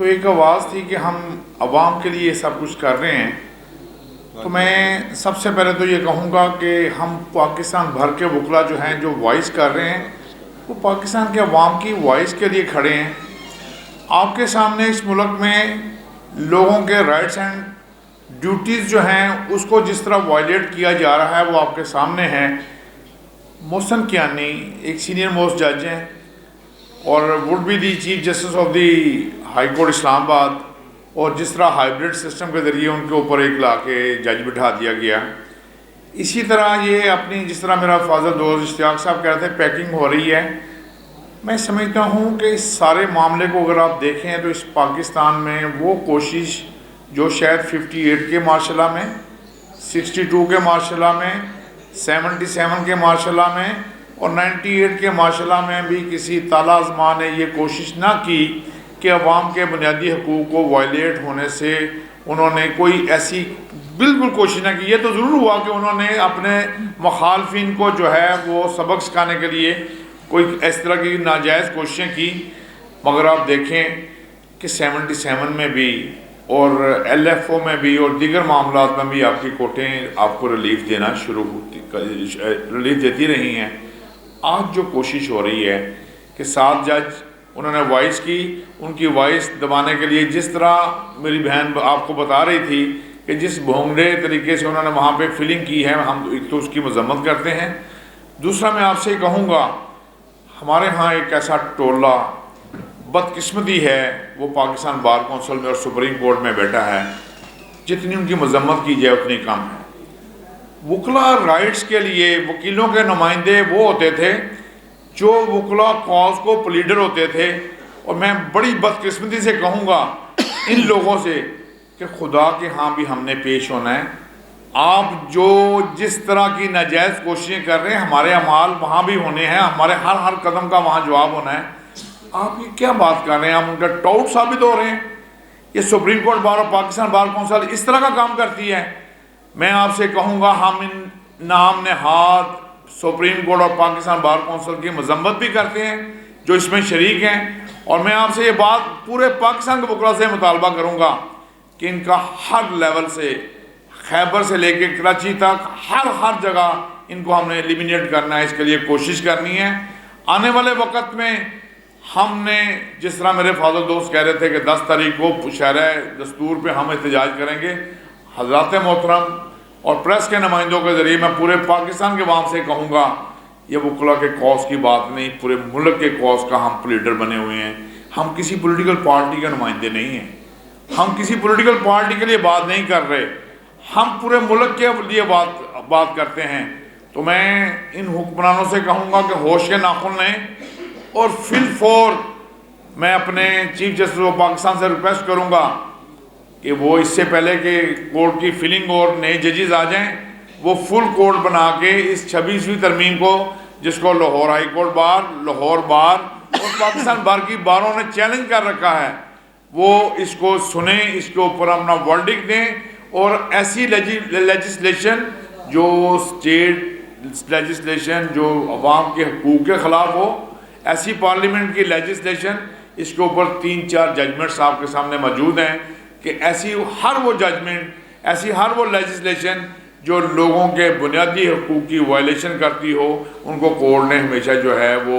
تو ایک آواز تھی کہ ہم عوام کے لیے سب کچھ کر رہے ہیں، تو میں سب سے پہلے تو یہ کہوں گا کہ ہم پاکستان بھر کے وکلا جو ہیں جو وائس کر رہے ہیں وہ پاکستان کے عوام کی وائس کے لیے کھڑے ہیں۔ آپ کے سامنے اس ملک میں لوگوں کے رائٹس اینڈ ڈیوٹیز جو ہیں اس کو جس طرح وائلیٹ کیا جا رہا ہے وہ آپ کے سامنے ہے۔ محسن کیانی ایک سینئر موسٹ جج ہیں اور would be the chief justice of the high court Islamabad, اور جس طرح ہائیبرڈ سسٹم کے ذریعے ان کے اوپر ایک لا کے جج بٹھا دیا گیا، اسی طرح یہ اپنی جس طرح میرا فاضل دوست اشتیاق صاحب کہہ رہے تھے پیکنگ ہو رہی ہے۔ میں سمجھتا ہوں کہ اس سارے معاملے کو اگر آپ دیکھیں تو اس پاکستان میں وہ کوشش جو شاید 58 کے مارشاء اللہ میں، 62 کے مارشاء اللہ میں، 77 کے مارشاء اللہ میں اور 98 کے مارشاء اللہ میں بھی کسی تالا ازما نے یہ کوشش نہ کی کہ عوام کے بنیادی حقوق کو وائلیٹ ہونے سے انہوں نے کوئی ایسی بالکل کوشش نہ کی۔ یہ تو ضرور ہوا کہ انہوں نے اپنے مخالفین کو جو ہے وہ سبق سکھانے کے لیے کوئی اس طرح کی ناجائز کوششیں کی، مگر آپ دیکھیں کہ 77 میں بھی اور LFO میں بھی اور دیگر معاملات میں بھی آپ کی کورٹیں آپ کو ریلیف دینا ریلیف دیتی رہی ہیں۔ آج جو کوشش ہو رہی ہے کہ 7 جج انہوں نے وائس کی، ان کی وائس دبانے کے لیے جس طرح میری بہن آپ کو بتا رہی تھی کہ جس بھونگڑے طریقے سے انہوں نے وہاں پہ فیلنگ کی ہے، ہم ایک تو اس کی مذمت کرتے ہیں۔ دوسرا میں آپ سے کہوں گا ہمارے ہاں ایک ایسا ٹولہ بدقسمتی ہے وہ پاکستان بار کونسل میں اور سپریم کورٹ میں بیٹھا ہے، جتنی ان کی مذمت کی جائے اتنی کم ہے۔ وکلا رائٹس کے لیے وکیلوں کے نمائندے وہ ہوتے تھے جو وکلا کاز کو پلیڈر ہوتے تھے، اور میں بڑی بدقسمتی سے کہوں گا ان لوگوں سے کہ خدا کے ہاں بھی ہم نے پیش ہونا ہے۔ آپ جو جس طرح کی ناجائز کوششیں کر رہے ہیں ہمارے اعمال وہاں بھی ہونے ہیں، ہمارے ہر قدم کا وہاں جواب ہونا ہے۔ آپ یہ کیا بات کر رہے ہیں؟ ہم ان کا ٹاؤٹ ثابت ہو رہے ہیں؟ یہ سپریم کورٹ بار اور پاکستان بار کونسل اس طرح کا کام کرتی ہے؟ میں آپ سے کہوں گا ہم ان نام نہاد سپریم کورٹ اور پاکستان بار کونسل کی مذمت بھی کرتے ہیں جو اس میں شریک ہیں، اور میں آپ سے یہ بات پورے پاکستان کے وکلا سے مطالبہ کروں گا کہ ان کا ہر لیول سے خیبر سے لے کے کراچی تک ہر جگہ ان کو ہم نے ایلیمینیٹ کرنا ہے، اس کے لیے کوشش کرنی ہے۔ آنے والے وقت میں ہم نے جس طرح میرے فاضل دوست کہہ رہے تھے کہ 10 تاریخ کو شرح دستور پہ ہم احتجاج کریں گے، حضرات محترم اور پریس کے نمائندوں کے ذریعے میں پورے پاکستان کے عوام سے کہوں گا یہ وکلا کے کاز کی بات نہیں، پورے ملک کے کاز کا ہم پلیڈر بنے ہوئے ہیں۔ ہم کسی پولیٹیکل پارٹی کے نمائندے نہیں ہیں، ہم کسی پولیٹیکل پارٹی کے لیے بات نہیں کر رہے، ہم پورے ملک کے لیے بات کرتے ہیں۔ تو میں ان حکمرانوں سے کہوں گا کہ ہوش کے ناخن لیں، اور فی الفور میں اپنے چیف جسٹس آف پاکستان سے ریکویسٹ کروں گا کہ وہ اس سے پہلے کہ کورٹ کی فلنگ اور نئے ججز آ جائیں وہ فل کورٹ بنا کے اس 26ویں ترمیم کو، جس کو Lahore high court bar, Lahore bar اور پاکستان بار کی باروں نے چیلنج کر رکھا ہے، وہ اس کو سنیں، اس کے اوپر اپنا ورڈکٹ دیں، اور ایسی لیجسلیشن جو اسٹیٹ لیجسلیشن جو عوام کے حقوق کے خلاف ہو، ایسی پارلیمنٹ کی لیجسلیشن، اس کے اوپر 3-4 ججمنٹس آپ کے سامنے موجود ہیں کہ ایسی ہر وہ ججمنٹ، ایسی ہر وہ لیجسلیشن جو لوگوں کے بنیادی حقوق کی وائلیشن کرتی ہو، ان کو کورٹ نے ہمیشہ جو ہے وہ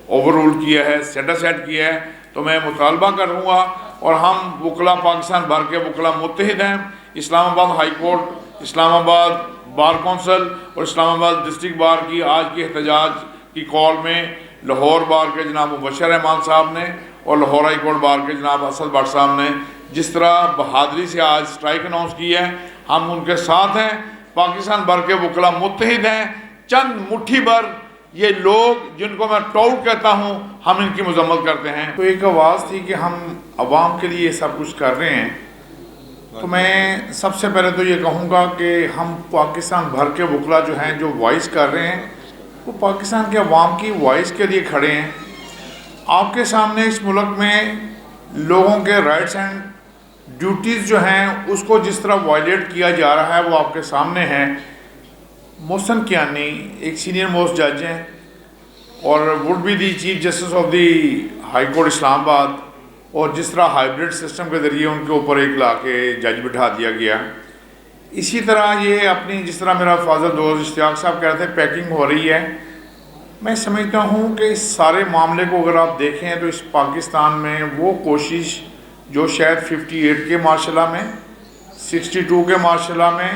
اوور رول کیا ہے، سیٹ اسائڈ کیا ہے۔ تو میں مطالبہ کروں گا، اور ہم وکلا پاکستان بھر کے وکلا متحد ہیں، اسلام آباد ہائی کورٹ، اسلام آباد بار کونسل اور اسلام آباد ڈسٹرکٹ بار کی آج کی احتجاج کی کال میں لاہور بار کے جناب مبشر احمد صاحب نے اور لاہور ہائی کورٹ بار کے جناب اسد بٹ صاحب نے جس طرح بہادری سے آج اسٹرائک اناؤنس کی ہے، ہم ان کے ساتھ ہیں۔ پاکستان بھر کے وکلا متحد ہیں۔ چند مٹھی بھر یہ لوگ جن کو میں ٹاؤٹ کہتا ہوں، ہم ان کی مذمت کرتے ہیں۔ تو ایک آواز تھی کہ ہم عوام کے لیے سب کچھ کر رہے ہیں، تو میں سب سے پہلے تو یہ کہوں گا کہ ہم پاکستان بھر کے وکلا جو ہیں جو وائس کر رہے ہیں وہ پاکستان کے عوام کی وائس کے لیے کھڑے ہیں۔ آپ کے سامنے اس ملک میں لوگوں کے رائٹس اینڈ ڈیوٹیز جو ہیں اس کو جس طرح وائلیٹ کیا جا رہا ہے وہ آپ کے سامنے ہے۔ محسن کیانی ایک سینئر موسٹ جج ہیں اور would be the chief justice of the high court Islamabad, اور جس طرح ہائیبرڈ سسٹم کے ذریعے ان کے اوپر ایک لا کے جج بٹھا دیا گیا، اسی طرح یہ اپنی جس طرح میرا فاضل دوست اشتیاق صاحب کہہ رہے تھے پیکنگ ہو رہی ہے، میں سمجھتا ہوں کہ اس سارے معاملے کو اگر آپ دیکھیں تو اس پاکستان میں وہ کوشش جو شاید 58 کے مارشل لاء میں، 62 کے مارشل لاء میں،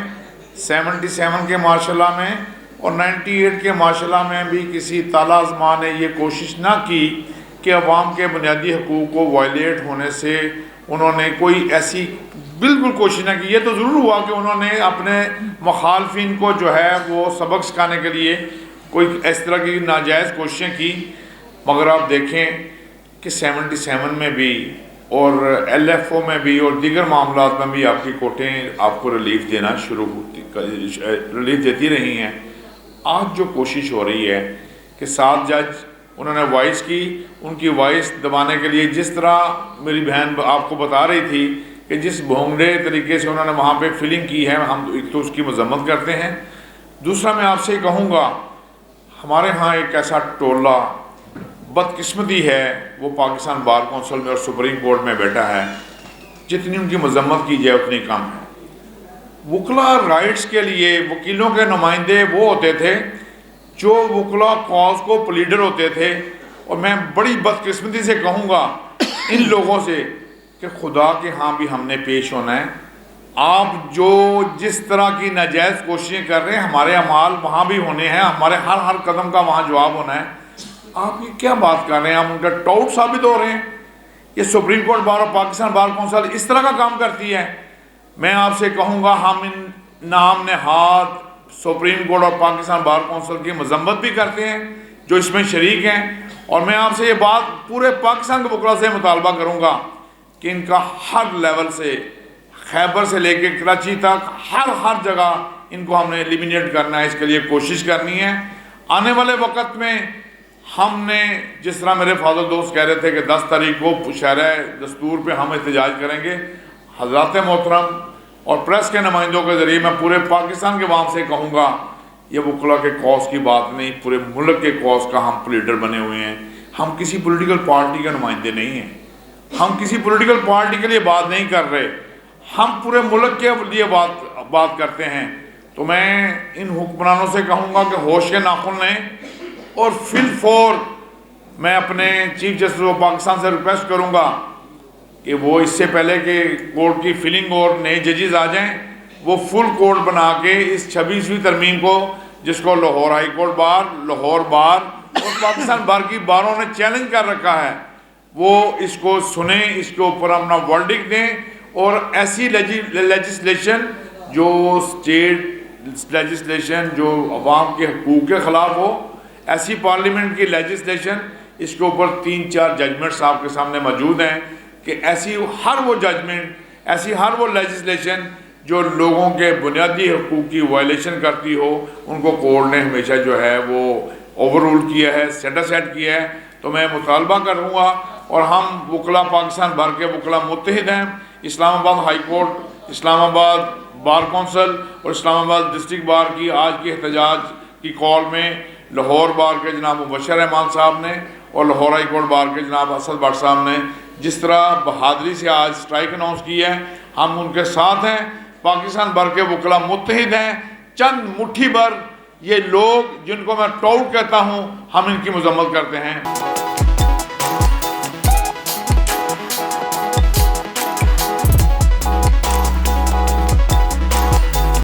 77 کے مارشل لاء میں اور 98 کے مارشل لاء میں بھی کسی تالا ازما نے یہ کوشش نہ کی کہ عوام کے بنیادی حقوق کو وائلیٹ ہونے سے انہوں نے کوئی ایسی بالکل کوشش نہ کی۔ یہ تو ضرور ہوا کہ انہوں نے اپنے مخالفین کو جو ہے وہ سبق سکھانے کے لیے کوئی اس طرح کی ناجائز کوششیں کی، مگر آپ دیکھیں کہ 77 میں بھی اور LFO میں بھی اور دیگر معاملات میں بھی آپ کی کورٹیں آپ کو ریلیف دیتی رہی ہیں۔ آج جو کوشش ہو رہی ہے کہ 7 جج انہوں نے وائس کی، ان کی وائس دبانے کے لیے جس طرح میری بہن آپ کو بتا رہی تھی کہ جس بھونگڑے طریقے سے انہوں نے وہاں پہ فیلنگ کی ہے، ہم ایک تو اس کی مذمت کرتے ہیں۔ دوسرا میں آپ سے کہوں گا، ہمارے ہاں ایک ایسا ٹولہ بدقسمتی ہے، وہ پاکستان بار کونسل میں اور سپریم کورٹ میں بیٹھا ہے، جتنی ان کی مذمت کی جائے اتنی کم ہے۔ وکلا رائٹس کے لیے وکیلوں کے نمائندے وہ ہوتے تھے جو وکلا کاز کو پلیڈر ہوتے تھے، اور میں بڑی بدقسمتی سے کہوں گا ان لوگوں سے کہ خدا کے ہاں بھی ہم نے پیش ہونا ہے۔ آپ جو جس طرح کی ناجائز کوششیں کر رہے ہیں، ہمارے اعمال وہاں بھی ہونے ہیں، ہمارے ہر قدم کا وہاں جواب ہونا ہے۔ آپ یہ کیا بات کر رہے ہیں؟ آپ ان کا ٹاؤٹ ثابت ہو رہے ہیں۔ یہ سپریم کورٹ بار اور پاکستان بار کونسل اس طرح کا کام کرتی ہے۔ میں آپ سے کہوں گا، ہم ان نام نہاد سپریم کورٹ اور پاکستان بار کونسل کی مذمت بھی کرتے ہیں جو اس میں شریک ہیں، اور میں آپ سے یہ بات پورے پاکستان کے وکلا سے مطالبہ کروں گا کہ ان کا ہر لیول سے، خیبر سے لے کے کراچی تک، ہر جگہ ان کو ہم نے ایلیمینیٹ کرنا ہے، اس کے لیے کوشش کرنی ہے۔ آنے والے وقت میں ہم نے جس طرح میرے فاضل دوست کہہ رہے تھے کہ 10 تاریخ کو شرح دستور پہ ہم احتجاج کریں گے، حضرات محترم اور پریس کے نمائندوں کے ذریعے میں پورے پاکستان کے عوام سے کہوں گا، یہ وکلا کے کاز کی بات نہیں، پورے ملک کے کاز کا ہم پلیڈر بنے ہوئے ہیں۔ ہم کسی پولیٹیکل پارٹی کے نمائندے نہیں ہیں، ہم کسی پولیٹیکل پارٹی کے لیے بات نہیں کر رہے، ہم پورے ملک کے لیے بات کرتے ہیں۔ تو میں ان حکمرانوں سے کہوں گا کہ ہوش کے ناخن لیں، اور فی الفور میں اپنے چیف جسٹس آف پاکستان سے ریکویسٹ کروں گا کہ وہ اس سے پہلے کہ کورٹ کی فلنگ اور نئے ججز آ جائیں، وہ فل کورٹ بنا کے اس 26ویں ترمیم کو، جس کو Lahore high court bar, Lahore bar اور پاکستان بار کی باروں نے چیلنج کر رکھا ہے، وہ اس کو سنیں، اس کے اوپر اپنا ورڈکٹ دیں، اور ایسی لیجسلیشن جو اسٹیٹ لیجسلیشن جو عوام کے حقوق کے خلاف ہو، ایسی پارلیمنٹ کی لیجسلیشن، اس کے اوپر 3-4 ججمنٹس آپ کے سامنے موجود ہیں کہ ایسی ہر وہ ججمنٹ، ایسی ہر وہ لیجسلیشن جو لوگوں کے بنیادی حقوق کی وائلیشن کرتی ہو، ان کو کورٹ نے ہمیشہ جو ہے وہ اوور رول کیا ہے، سیٹ اسائڈ کیا ہے۔ تو میں مطالبہ کروں گا، اور ہم وکلا پاکستان بھر کے وکلا متحد ہیں، اسلام آباد ہائی کورٹ، اسلام آباد بار کونسل اور اسلام آباد ڈسٹرکٹ بار کی آج کی احتجاج کی کال میں لاہور بار کے جناب مبشر احمد صاحب نے اور لاہور ہائی کورٹ بار کے جناب اسد بٹ صاحب نے جس طرح بہادری سے آج سٹرائک اناؤنس کی ہے، ہم ان کے ساتھ ہیں۔ پاکستان بھر کے وکلا متحد ہیں۔ چند مٹھی بھر یہ لوگ جن کو میں ٹاؤٹ کہتا ہوں، ہم ان کی مذمت کرتے ہیں۔